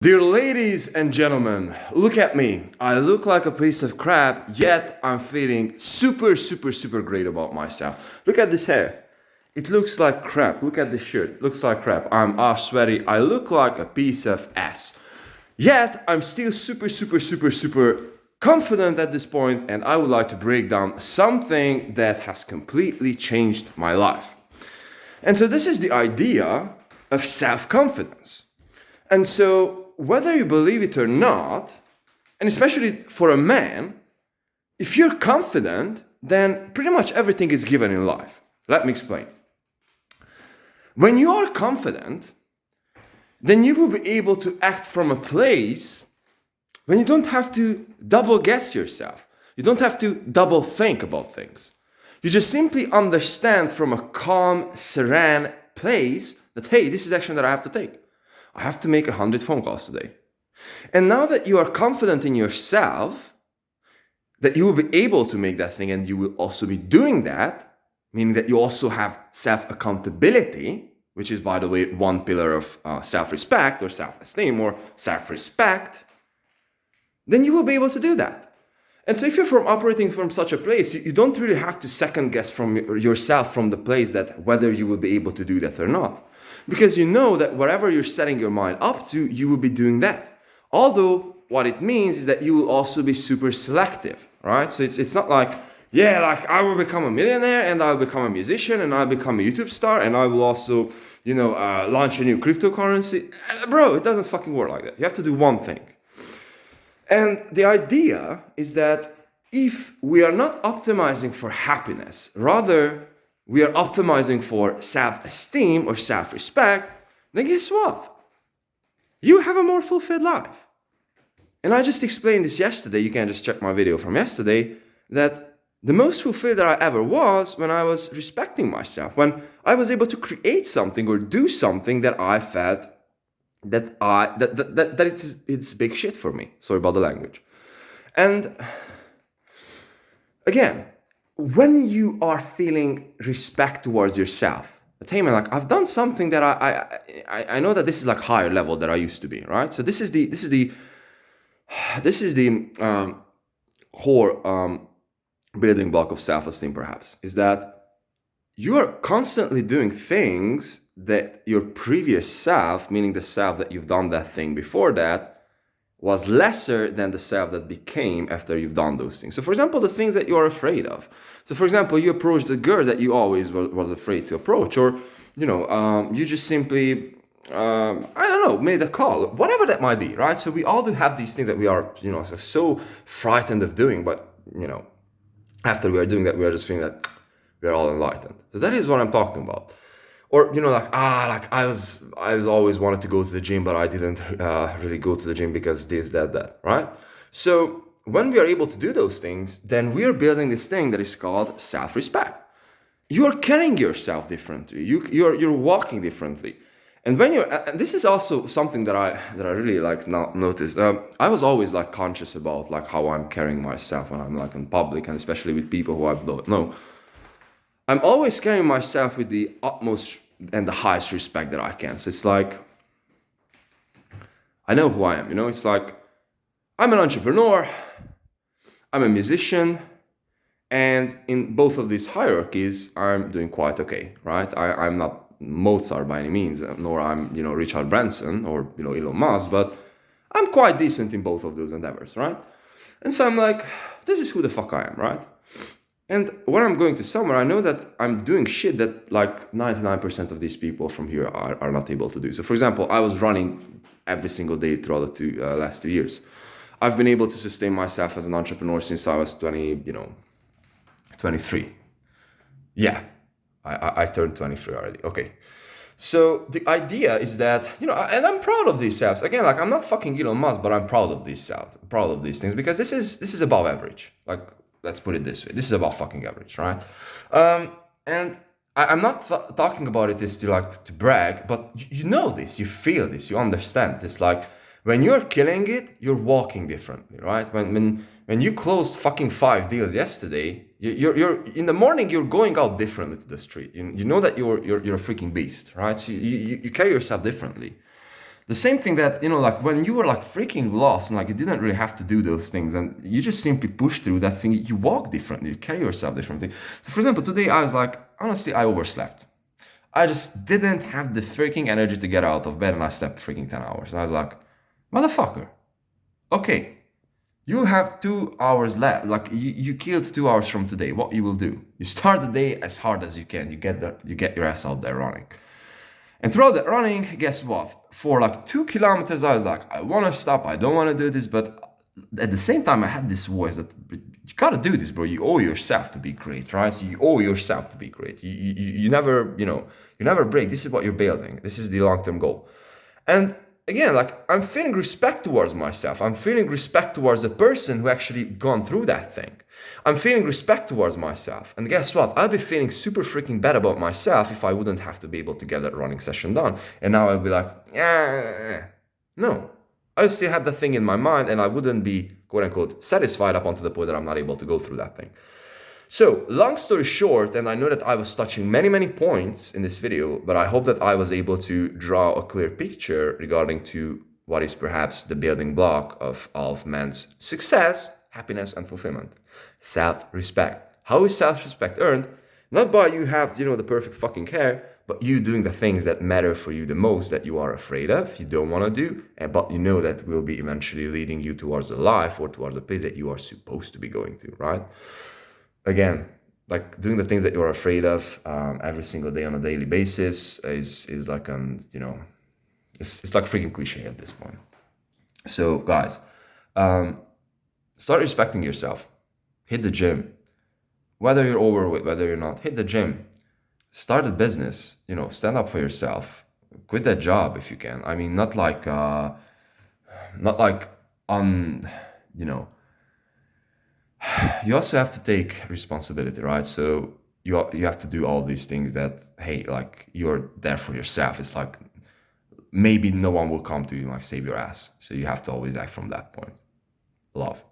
Dear ladies and gentlemen, look at me. I look like a piece of crap, yet I'm feeling super great about myself. Look at this hair. It looks like crap. Look at this shirt. Looks like crap. I'm sweaty. I look like a piece of ass. Yet I'm still super confident at this point, and I would like to break down something that has completely changed my life. And so this is the idea of self-confidence. And so, whether you believe it or not, and especially for a man, if you're confident, then pretty much everything is given in life. Let me explain. When you are confident, then you will be able to act from a place when you don't have to double guess yourself. You don't have to double think about things. You just simply understand from a calm, serene place that, hey, this is action that I have to take. I have to make 100 phone calls today. And now that you are confident in yourself, that you will be able to make that thing and you will also be doing that, meaning that you also have self-accountability, which is, by the way, one pillar of self-respect or self-esteem or self-respect, then you will be able to do that. And so if you're operating from such a place, you don't really have to second guess from yourself from the place that whether you will be able to do that or not. Because you know that whatever you're setting your mind up to, you will be doing that. Although what it means is that you will also be super selective, right? So it's not like, yeah, like I will become a millionaire and I'll become a musician and I'll become a YouTube star and I will also, launch a new cryptocurrency. Bro, it doesn't fucking work like that. You have to do one thing. And the idea is that if we are not optimizing for happiness, rather we are optimizing for self-esteem or self-respect, then guess what? You have a more fulfilled life. And I just explained this yesterday, you can just check my video from yesterday, that the most fulfilled that I ever was when I was respecting myself, when I was able to create something or do something that I felt that it's big shit for me. Sorry about the language. And again, when you are feeling respect towards yourself, that, hey man, like I've done something that I know that this is like higher level that I used to be, right? So this is the core building block of self-esteem, perhaps, is that you are constantly doing things that your previous self, meaning the self that you've done that thing before that, was lesser than the self that became after you've done those things. So for example, the things that you are afraid of. So for example, you approach the girl that you always was afraid to approach, or, you just simply, made a call, whatever that might be, right? So we all do have these things that we are, so frightened of doing, but, after we are doing that, we are just feeling that we are all enlightened. So that is what I'm talking about. Or, I was always wanted to go to the gym, but I didn't really go to the gym because this, that, right? So when we are able to do those things, then we are building this thing that is called self-respect. You are carrying yourself differently. You're walking differently. And when and this is also something that I really noticed. I was always conscious about how I'm carrying myself when I'm in public, and especially with people who I don't know. I'm always carrying myself with the utmost and the highest respect that I can. So it's like, I know who I am, it's like, I'm an entrepreneur, I'm a musician, and in both of these hierarchies, I'm doing quite okay, right? I'm not Mozart by any means, nor I'm, Richard Branson or, Elon Musk, but I'm quite decent in both of those endeavors, right? And so I'm like, this is who the fuck I am, right? And when I'm going to somewhere, I know that I'm doing shit that 99% of these people from here are not able to do. So for example, I was running every single day throughout the last 2 years. I've been able to sustain myself as an entrepreneur since I was 23. Yeah, I turned 23 already. Okay. So the idea is that, and I'm proud of these selves. Again, I'm not fucking Elon Musk, but I'm proud of these selves, proud of these things, because this is above average. Let's put it this way. This is about fucking average, right? And I'm not talking about it to brag, but you know this, you feel this, you understand this. When you're killing it, you're walking differently, right? When you closed fucking 5 deals yesterday, you're in the morning, you're going out differently to the street. You know that you're a freaking beast, right? So you carry yourself differently. The same thing that, like when you were like freaking lost and like you didn't really have to do those things and you just simply push through that thing, you walk differently, you carry yourself differently. So for example, today I was like, honestly, I overslept. I just didn't have the freaking energy to get out of bed and I slept freaking 10 hours. And I was like, motherfucker, okay, you have 2 hours left. Like you killed 2 hours from today. What you will do? You start the day as hard as you can. You get your ass out there running. And throughout that running, guess what? For like 2 kilometers, I was like, I want to stop. I don't want to do this. But at the same time, I had this voice that you got to do this, bro. You owe yourself to be great, right? You owe yourself to be great. You never, you never break. This is what you're building. This is the long-term goal. And again, like I'm feeling respect towards myself. I'm feeling respect towards the person who actually gone through that thing. I'm feeling respect towards myself. And guess what? I'll be feeling super freaking bad about myself if I wouldn't have to be able to get that running session done. And now I'll be like, no. I still have that thing in my mind and I wouldn't be, quote unquote, satisfied up until the point that I'm not able to go through that thing. So, long story short, and I know that I was touching many, many points in this video, but I hope that I was able to draw a clear picture regarding to what is perhaps the building block of all of man's success, happiness, and fulfillment. Self-respect. How is self-respect earned? Not by you have, the perfect fucking hair, but you doing the things that matter for you the most, that you are afraid of, you don't want to do, but you know that will be eventually leading you towards a life or towards a place that you are supposed to be going to, right? Again, like doing the things that you're afraid of every single day on a daily basis is like, it's like freaking cliche at this point. So guys, start respecting yourself. Hit the gym. Whether you're overweight, whether you're not, hit the gym. Start a business, stand up for yourself. Quit that job if you can. I mean, not like you also have to take responsibility, right? So you have to do all these things that, hey, like you're there for yourself. It's like maybe no one will come to you and like save your ass. So you have to always act from that point. Love.